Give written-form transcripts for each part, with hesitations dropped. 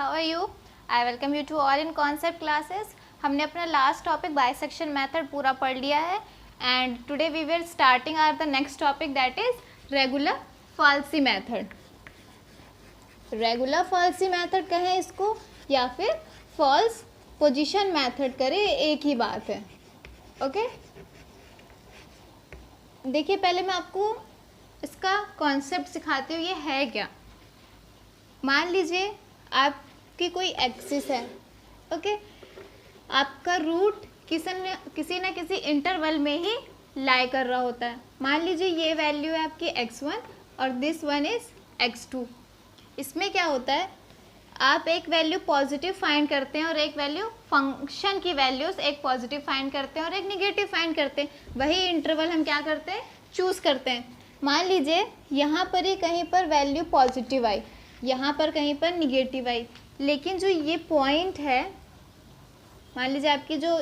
How are you? I welcome you to all in concept classes. हमने अपना last topic bisection method पूरा पढ़ लिया है and today we will starting are the next topic that is regular falsi method. Regular falsi method कहें इसको या फिर फॉल्स पोजीशन मेथड करें, एक ही बात है। ओके देखिए, पहले मैं आपको इसका कॉन्सेप्ट सिखाती हूँ। ये है क्या? मान लीजिए आपकी कोई एक्सिस है, ओके, आपका रूट किसी न किसी इंटरवल में ही लाई कर रहा होता है। मान लीजिए ये वैल्यू है आपकी x1 और दिस वन इज x2। इसमें क्या होता है, आप एक वैल्यू पॉजिटिव फाइंड करते हैं और एक वैल्यू फंक्शन की वैल्यूज एक पॉजिटिव फाइंड करते हैं और एक निगेटिव फाइंड करते हैं। वही इंटरवल हम क्या करते हैं, चूज करते हैं। मान लीजिए यहाँ पर ही कहीं पर वैल्यू पॉजिटिव आई, यहाँ पर कहीं पर निगेटिव आई, लेकिन जो ये पॉइंट है, मान लीजिए आपकी जो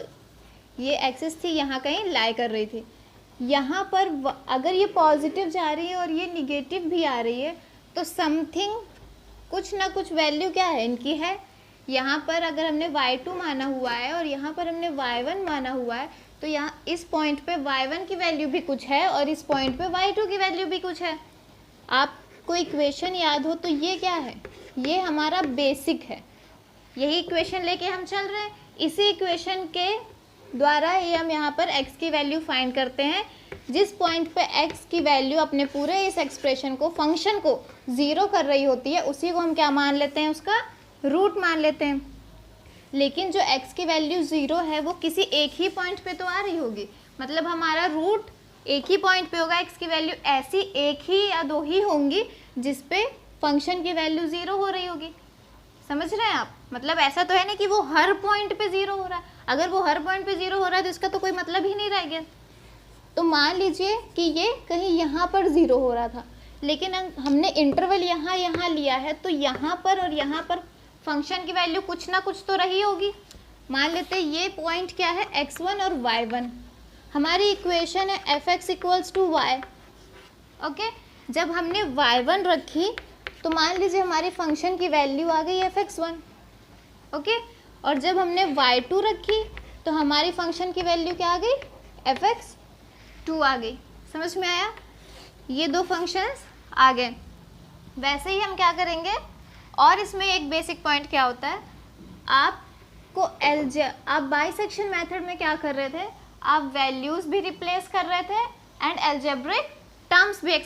ये एक्सिस थी यहाँ कहीं लाई कर रही थी, यहाँ पर अगर ये पॉजिटिव जा रही है और ये निगेटिव भी आ रही है तो समथिंग कुछ ना कुछ वैल्यू क्या है इनकी है। यहाँ पर अगर हमने y2 माना हुआ है और यहाँ पर हमने y1 माना हुआ है तो यहाँ इस पॉइंट पे y1 की वैल्यू भी कुछ है और इस पॉइंट पे y2 की वैल्यू भी कुछ है। आपको इक्वेशन याद हो तो ये क्या है, ये हमारा बेसिक है। यही इक्वेशन लेके हम चल रहे हैं। इसी इक्वेशन के द्वारा ही हम यहाँ पर x की वैल्यू फाइंड करते हैं। जिस पॉइंट पे x की वैल्यू अपने पूरे इस एक्सप्रेशन को, फंक्शन को ज़ीरो कर रही होती है, उसी को हम क्या मान लेते हैं, उसका रूट मान लेते हैं। लेकिन जो x की वैल्यू ज़ीरो है वो किसी एक ही पॉइंट पे तो आ रही होगी, मतलब हमारा रूट एक ही पॉइंट पे होगा। x की वैल्यू ऐसी एक ही या दो ही होंगी जिस पे फंक्शन की वैल्यू ज़ीरो हो रही होगी। समझ रहे हैं आप? मतलब ऐसा तो है नहीं कि वो हर पॉइंट पे ज़ीरो हो रहा है। अगर वो हर पॉइंट पे ज़ीरो हो रहा है तो इसका तो कोई मतलब ही नहीं रह गया। तो मान लीजिए कि ये कहीं यहाँ पर ज़ीरो हो रहा था, लेकिन हमने इंटरवल यहाँ लिया है, तो यहाँ पर और यहाँ पर फंक्शन की वैल्यू कुछ ना कुछ तो रही होगी। मान लेते हैं ये पॉइंट क्या है, x1 और y1। हमारी इक्वेशन है f(x = y). ओके, जब हमने y1 रखी तो मान लीजिए हमारी फंक्शन की वैल्यू आ गई f(x1). ओके, और जब हमने y2 रखी तो हमारी फंक्शन की वैल्यू क्या आ गई, f(x2) आ गई। समझ में आया? ये दो फंक्शंस आ गए। वैसे ही हम क्या करेंगे, और इसमें एक बेसिक पॉइंट क्या होता है, आप बाइसेक्शन मेथड में क्या कर रहे थे, आप वैल्यूज भी रिप्लेस कर रहे थे एंड एल्जेब्रिक टर्म्स भी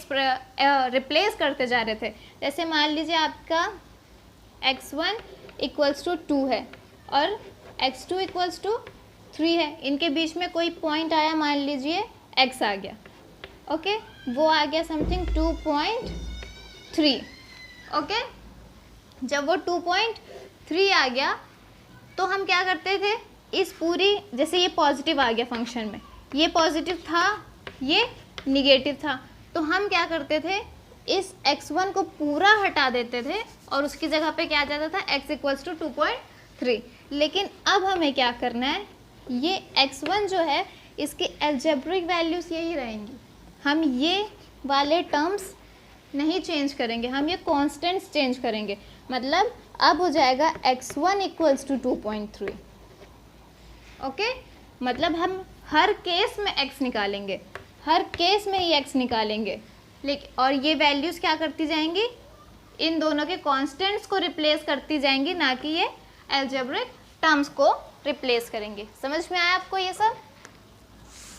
रिप्लेस करते जा रहे थे। जैसे मान लीजिए आपका x1 = 2 है और x2 = 3 है। इनके बीच में कोई पॉइंट आया, मान लीजिए x आ गया, ओके, वो आ गया समथिंग 2.3। ओके, जब वो 2.3 आ गया तो हम क्या करते थे, इस पूरी, जैसे ये पॉजिटिव आ गया फंक्शन में, ये पॉजिटिव था, ये निगेटिव था, तो हम क्या करते थे, इस x1 को पूरा हटा देते थे और उसकी जगह पे क्या आ जाता था, x = 2.3। लेकिन अब हमें क्या करना है, ये x1 जो है इसकी एल्जेब्रिक वैल्यूज यही रहेंगी। हम ये वाले टर्म्स नहीं चेंज करेंगे, हम ये कॉन्स्टेंट्स चेंज करेंगे। मतलब अब हो जाएगा x1 = 2.3। ओके, मतलब हम हर केस में x निकालेंगे, हर केस में ही x निकालेंगे, लेकिन और ये वैल्यूज़ क्या करती जाएंगी, इन दोनों के कांस्टेंट्स को रिप्लेस करती जाएंगी, ना कि ये एल्जेब्रिक टर्म्स को रिप्लेस करेंगे। समझ में आया आपको? ये सब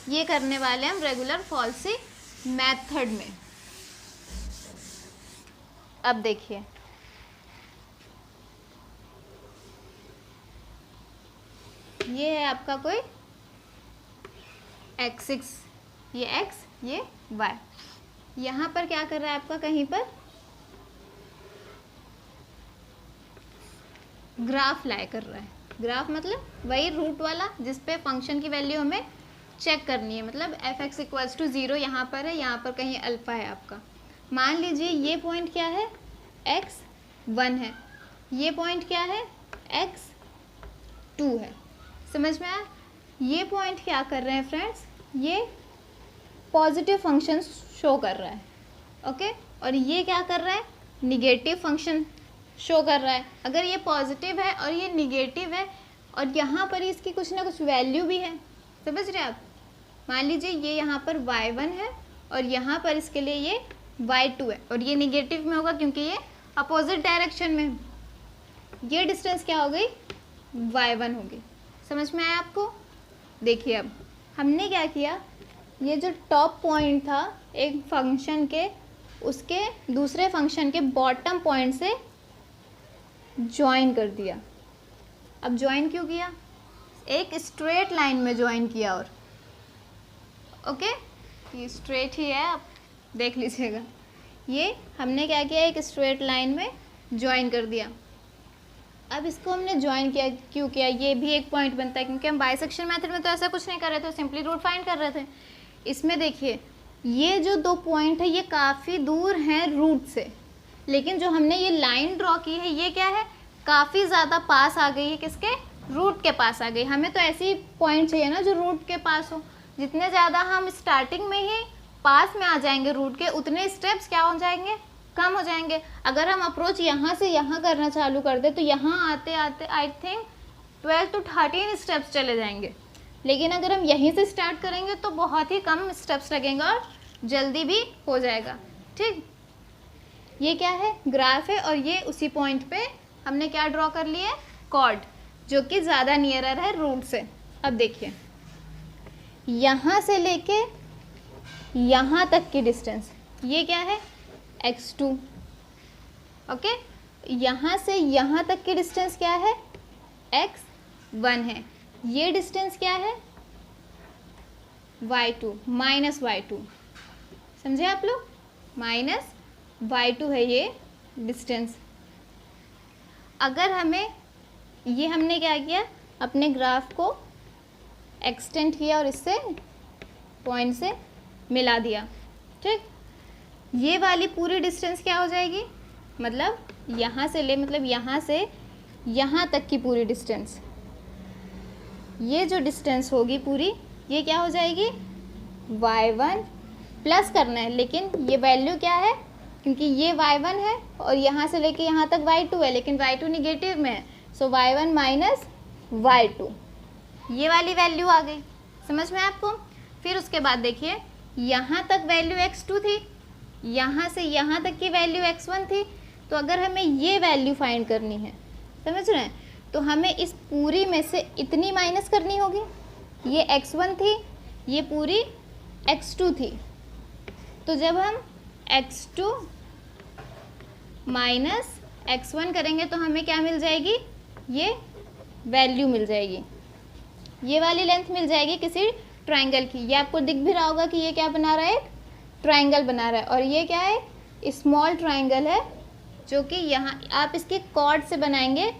ये करने वाले हम रेगुलर फाल्सी मेथड में। अब देखिए, ये है आपका कोई x6, ये x, ये y। यहाँ पर क्या कर रहा है आपका, कहीं पर ग्राफ लाई कर रहा है। ग्राफ मतलब वही रूट वाला जिस पे फंक्शन की वैल्यू हमें चेक करनी है। मतलब f(x = 0) यहाँ पर है, यहाँ पर कहीं अल्फा है आपका। मान लीजिए ये पॉइंट क्या है, x1 है, ये पॉइंट क्या है, x2 है। समझ में आया? ये पॉइंट क्या कर रहे हैं फ्रेंड्स, ये पॉजिटिव फंक्शन शो कर रहा है, ओके, और ये क्या कर रहा है, निगेटिव फंक्शन शो कर रहा है। अगर ये पॉजिटिव है और ये निगेटिव है और यहाँ पर इसकी कुछ ना कुछ वैल्यू भी है, समझ रहे हैं आप। मान लीजिए ये यहाँ पर y1 है और यहाँ पर इसके लिए ये y2 है और ये निगेटिव में होगा क्योंकि ये अपोजिट डायरेक्शन में है। ये डिस्टेंस क्या हो गई, y1 होगी। समझ में आया आपको। देखिए अब हमने क्या किया, ये जो टॉप पॉइंट था एक फंक्शन के, उसके दूसरे फंक्शन के बॉटम पॉइंट से ज्वाइन कर दिया। अब ज्वाइन क्यों किया, एक स्ट्रेट लाइन में ज्वाइन किया। और ओके, ये स्ट्रेट ही है, आप देख लीजिएगा। ये हमने क्या किया, एक स्ट्रेट लाइन में ज्वाइन कर दिया। अब इसको हमने ज्वाइन किया, क्यों किया, ये भी एक पॉइंट बनता है क्योंकि हम बाइसेक्शन मेथड में तो ऐसा कुछ नहीं कर रहे थे, सिंपली रूट फाइंड कर रहे थे। इसमें देखिए ये जो 2 पॉइंट है ये काफ़ी दूर हैं रूट से, लेकिन जो हमने ये लाइन ड्रॉ की है ये क्या है, काफ़ी ज़्यादा पास आ गई है, किसके, रूट के पास आ गई। हमें तो ऐसी पॉइंट चाहिए ना जो रूट के पास हो। जितने ज़्यादा हम स्टार्टिंग में ही पास में आ जाएंगे रूट के, उतने स्टेप्स क्या हो जाएंगे, कम हो जाएंगे। अगर हम अप्रोच यहाँ से यहाँ करना चालू कर दे तो यहाँ आते आते आई थिंक 12 to 13 स्टेप्स चले जाएंगे। लेकिन अगर हम यहीं से स्टार्ट करेंगे तो बहुत ही कम स्टेप्स लगेंगे और जल्दी भी हो जाएगा। ठीक, ये क्या है, ग्राफ है और ये उसी पॉइंट पे हमने क्या ड्रॉ कर लिया है, कॉर्ड, जो कि ज़्यादा नियरर है रूट से। अब देखिए यहाँ से लेके यहाँ तक की डिस्टेंस ये क्या है, x2। ओके, यहाँ से यहाँ तक की डिस्टेंस क्या है, x1 है। ये डिस्टेंस क्या है, y2 माइनस y2, समझे आप लोग, माइनस y2 है ये डिस्टेंस। अगर हमें ये हमने क्या किया, अपने ग्राफ को एक्सटेंड किया और इससे पॉइंट से मिला दिया। ठीक, ये वाली पूरी डिस्टेंस क्या हो जाएगी, मतलब यहाँ से ले, मतलब यहाँ से यहाँ तक की पूरी डिस्टेंस, ये जो डिस्टेंस होगी पूरी, ये क्या हो जाएगी, y1 प्लस करना है, लेकिन ये वैल्यू क्या है, क्योंकि ये y1 है और यहाँ से लेके यहाँ तक y2 है, लेकिन y2 निगेटिव में है, सो y1 माइनस y2, ये वाली वैल्यू आ गई। समझ में आपको। फिर उसके बाद देखिए यहाँ तक वैल्यू x2 थी, यहाँ से यहाँ तक की वैल्यू x1 थी, तो अगर हमें ये वैल्यू फाइंड करनी है, समझ रहे हैं, तो हमें इस पूरी में से इतनी माइनस करनी होगी। ये x1 थी, ये पूरी x2 थी, तो जब हम x2 माइनस x1 करेंगे तो हमें क्या मिल जाएगी, ये वैल्यू मिल जाएगी, ये वाली लेंथ मिल जाएगी किसी ट्राइंगल की। ये आपको दिख भी रहा होगा कि ये क्या बना रहा है, एक ट्राइंगल बना रहा है, और ये क्या है, स्मॉल ट्राइंगल है, जो कि यहाँ आप इसके कॉर्ड से बनाएंगे,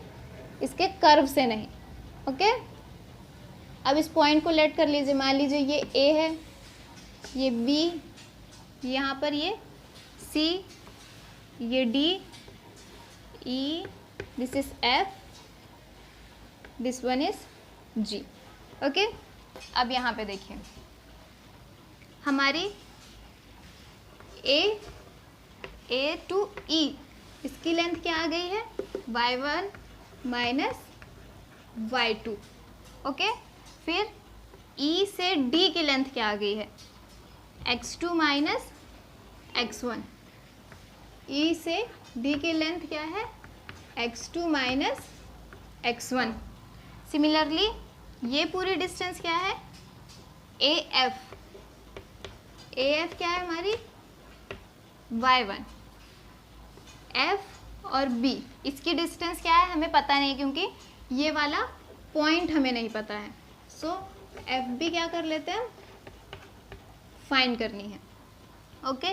इसके कर्व से नहीं। ओके, अब इस पॉइंट को लेट कर लीजिए, मान लीजिए ये ए है, ये बी, यहाँ पर ये सी, ये D, E, this is F, this one is G. Okay, अब यहाँ पे देखिए हमारी ए टू ई, इसकी लेंथ क्या आ गई है, y1 माइनस y2। ओके, फिर E से D की लेंथ क्या आ गई है, x2 माइनस x1। E से D की लेंथ क्या है, x2 माइनस x1। सिमिलरली ये पूरी डिस्टेंस क्या है, AF। AF क्या है हमारी, y1। F और B, इसकी डिस्टेंस क्या है हमें पता नहीं, क्योंकि ये वाला पॉइंट हमें नहीं पता है। सो FB क्या कर लेते हैं, फाइंड करनी है। ओके,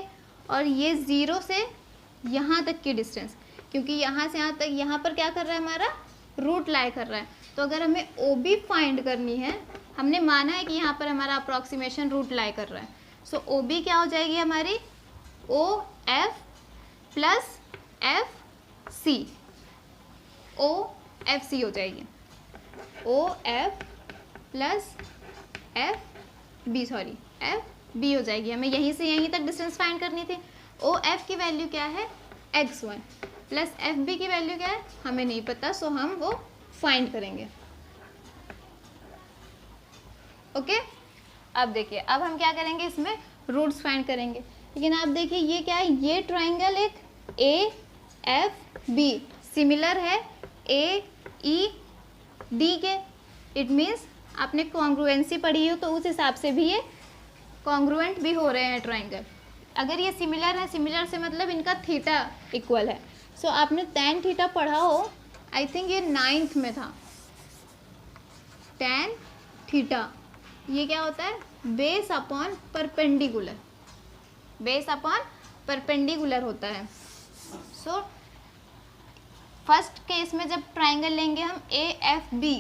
और ये 0 से यहाँ तक की डिस्टेंस, क्योंकि यहाँ से यहाँ तक, यहाँ पर क्या कर रहा है हमारा, रूट लाई कर रहा है, तो अगर हमें OB फाइंड करनी है, हमने माना है कि यहाँ पर हमारा अप्रॉक्सीमेशन रूट लाई कर रहा है, सो OB क्या हो जाएगी हमारी, OF प्लस FC, OFC हो जाएगी, OF plus FB, sorry FB हो जाएगी। हमें यहीं से यहीं तक डिस्टेंस फाइंड करनी थी। OF की वैल्यू क्या है, x1, प्लस एफ बी की वैल्यू क्या है हमें नहीं पता, सो हम वो फाइंड करेंगे। ओके अब देखिए, अब हम क्या करेंगे, इसमें रूट्स फाइंड करेंगे। लेकिन आप देखिए ये क्या है, ये ट्राइंगल एक ए एफ बी सिमिलर है ए ई डी के। इट मीन्स आपने कॉन्ग्रुएंसी पढ़ी हो तो उस हिसाब से भी ये कॉन्ग्रुएंट भी हो रहे हैं ट्राइंगल। अगर ये सिमिलर है, सिमिलर से मतलब इनका थीटा इक्वल है। सो आपने tan थीटा पढ़ा हो, आई थिंक ये 9th में था। tan थीटा ये क्या होता है, base upon perpendicular, base upon perpendicular होता है। सो फर्स्ट केस में जब ट्राइंगल लेंगे हम A F B,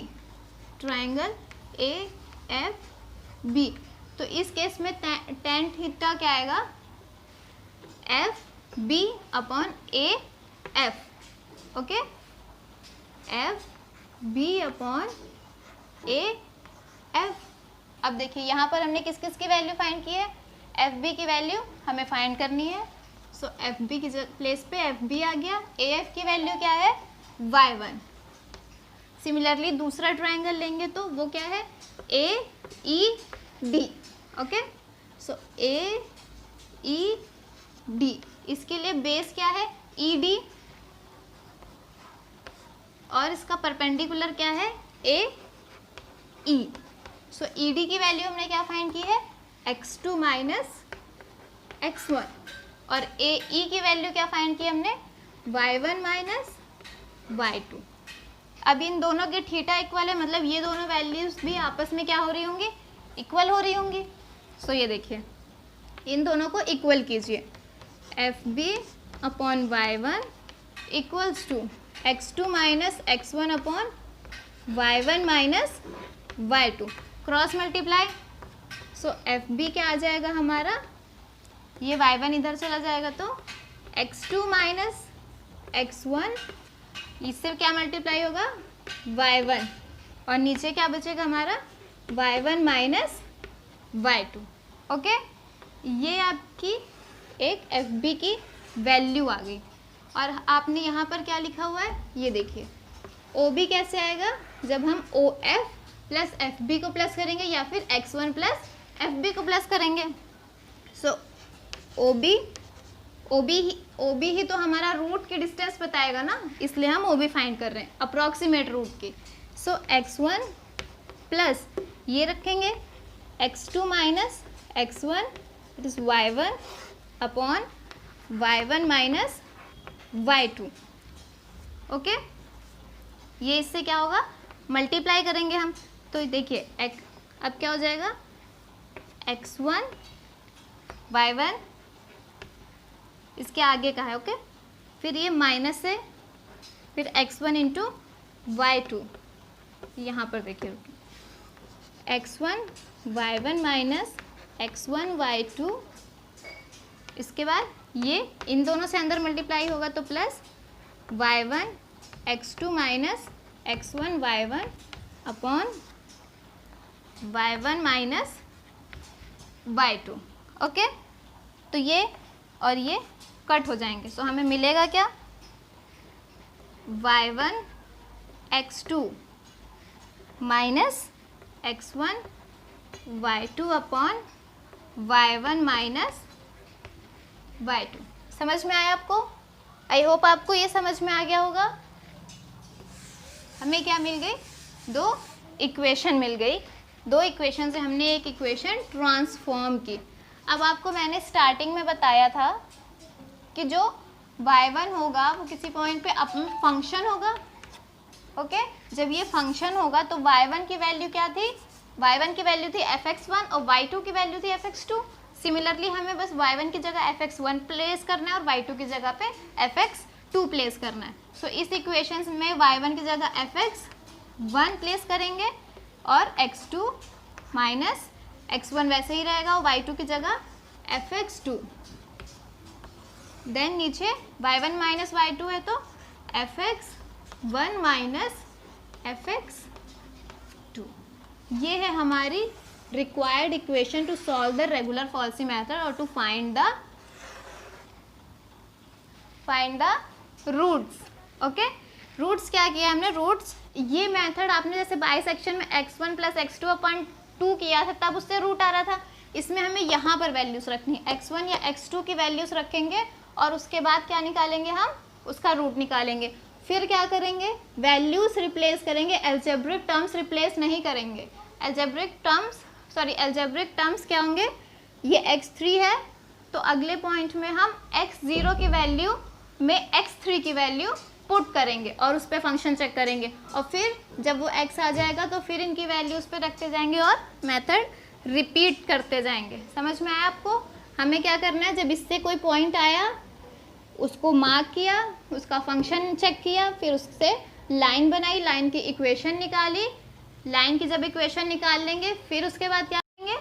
triangle A F B, तो इस केस में tan थीटा क्या आएगा, F B upon A F. Okay F B upon A F. अब देखिए यहाँ पर हमने किस किस की वैल्यू फाइंड की है, एफ बी की वैल्यू हमें फाइंड करनी है। सो एफ बी की प्लेस पे एफ बी आ गया, ए एफ की वैल्यू क्या है y1। सिमिलरली दूसरा ट्राइंगल लेंगे तो वो क्या है ए ई डी। ओके सो ए ई डी, इसके लिए बेस क्या है ई डी और इसका परपेंडिकुलर क्या है ए ई। सो ई डी की वैल्यू हमने क्या फाइंड की है x2 माइनस x1 और ए ई की वैल्यू क्या फाइंड की हमने y1 माइनस y2। अब इन दोनों के थीटा इक्वल है, मतलब ये दोनों वैल्यूज भी आपस में क्या हो रही होंगी, इक्वल हो रही होंगी। सो ये देखिए इन दोनों को इक्वल कीजिए, F B upon y1 equals to x2 minus x1 upon y1 minus y2, cross multiply. So F B क्या आ जाएगा हमारा, ये y1 इधर चला जाएगा तो x2 माइनस x1, इससे क्या मल्टीप्लाई होगा y1 और नीचे क्या बचेगा हमारा y1 माइनस y2। ओके ये आपकी एक एफ बी की वैल्यू आ गई। और आपने यहाँ पर क्या लिखा हुआ है ये देखिए, ओ बी कैसे आएगा, जब हम O F plus F B को प्लस करेंगे या फिर x1 प्लस एफ बी को प्लस करेंगे। सो ओ बी ही तो हमारा रूट की डिस्टेंस बताएगा ना, इसलिए हम ओ बी फाइंड कर रहे हैं अप्रॉक्सीमेट रूट की। सो x1 प्लस ये रखेंगे x2 minus x1 it is y1 upon y1 minus y2। Okay ये इससे क्या होगा मल्टीप्लाई करेंगे हम, तो देखिए अब क्या हो जाएगा x1 y1 इसके आगे का है। ओके फिर ये माइनस से फिर x1 इंटू y2, यहाँ पर देखिए x1 y1 minus x1 y2, इसके बाद ये इन दोनों से अंदर मल्टीप्लाई होगा तो plus y1 x2 minus x1 y1 upon y1 minus y2। Okay तो ये और ये कट हो जाएंगे, सो हमें मिलेगा क्या y1 x2 minus x1 y2 upon y1 minus y2। समझ में आया आपको? आई होप आपको ये समझ में आ गया होगा। हमें क्या मिल गई, दो इक्वेशन मिल गई, दो इक्वेशन से हमने एक इक्वेशन ट्रांसफॉर्म की। अब आपको मैंने स्टार्टिंग में बताया था कि जो y1 होगा वो किसी पॉइंट पे अपना फंक्शन होगा। ओके जब ये फंक्शन होगा तो y1 की वैल्यू क्या थी, y1 की वैल्यू थी fx1 और y2 की वैल्यू थी fx2। सिमिलरली हमें बस y1 की जगह fx1 प्लेस करना है और y2 की जगह पे fx2 प्लेस करना है। सो इस इक्वेशन में y1 की जगह fx1 प्लेस करेंगे और x2 माइनस x1 वैसे ही रहेगा और y2 की जगह fx2। देन नीचे y1 माइनस y2 है तो fx1 माइनस fx2। ये है हमारी required equation to solve the regular Falsy method or to find the roots. Okay, roots क्या किया हमने, रूट्स ये मेथड आपने जैसे बाइसेक्शन में x1 + x2/2 किया था तब उससे रूट आ रहा था, इसमें हमें यहाँ पर वैल्यूज रखनी है, x1 या x2 की वैल्यूज रखेंगे और उसके बाद क्या निकालेंगे हम, उसका रूट निकालेंगे। फिर क्या करेंगे, वैल्यूज रिप्लेस करेंगे, एल्जेब्रिक टर्म्स रिप्लेस नहीं करेंगे। एल्जेब्रिक टर्म्स क्या होंगे, ये x3 है तो अगले पॉइंट में हम x0 की वैल्यू में x3 की वैल्यू पुट करेंगे और उस पर फंक्शन चेक करेंगे और फिर जब वो x आ जाएगा तो फिर इनकी वैल्यूज पे रखते जाएंगे और मेथड रिपीट करते जाएंगे। समझ में आया आपको? हमें क्या करना है, जब इससे कोई पॉइंट आया उसको मार्क किया, उसका फंक्शन चेक किया, फिर उससे लाइन बनाई, लाइन की इक्वेशन निकाली, लाइन की जब इक्वेशन निकाल लेंगे फिर उसके बाद क्या करेंगे,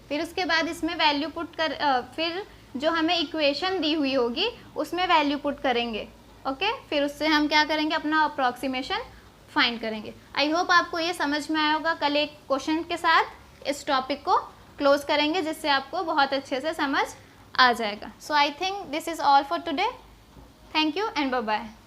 फिर उसके बाद इसमें वैल्यू पुट कर फिर जो हमें इक्वेशन दी हुई होगी उसमें वैल्यू पुट करेंगे। ओके, फिर उससे हम क्या करेंगे, अपना अप्रॉक्सीमेशन फाइंड करेंगे। आई होप आपको ये समझ में आया होगा। कल एक क्वेश्चन के साथ इस टॉपिक को क्लोज करेंगे जिससे आपको बहुत अच्छे से समझ आ जाएगा। So I think this is all for today. Thank you and bye bye.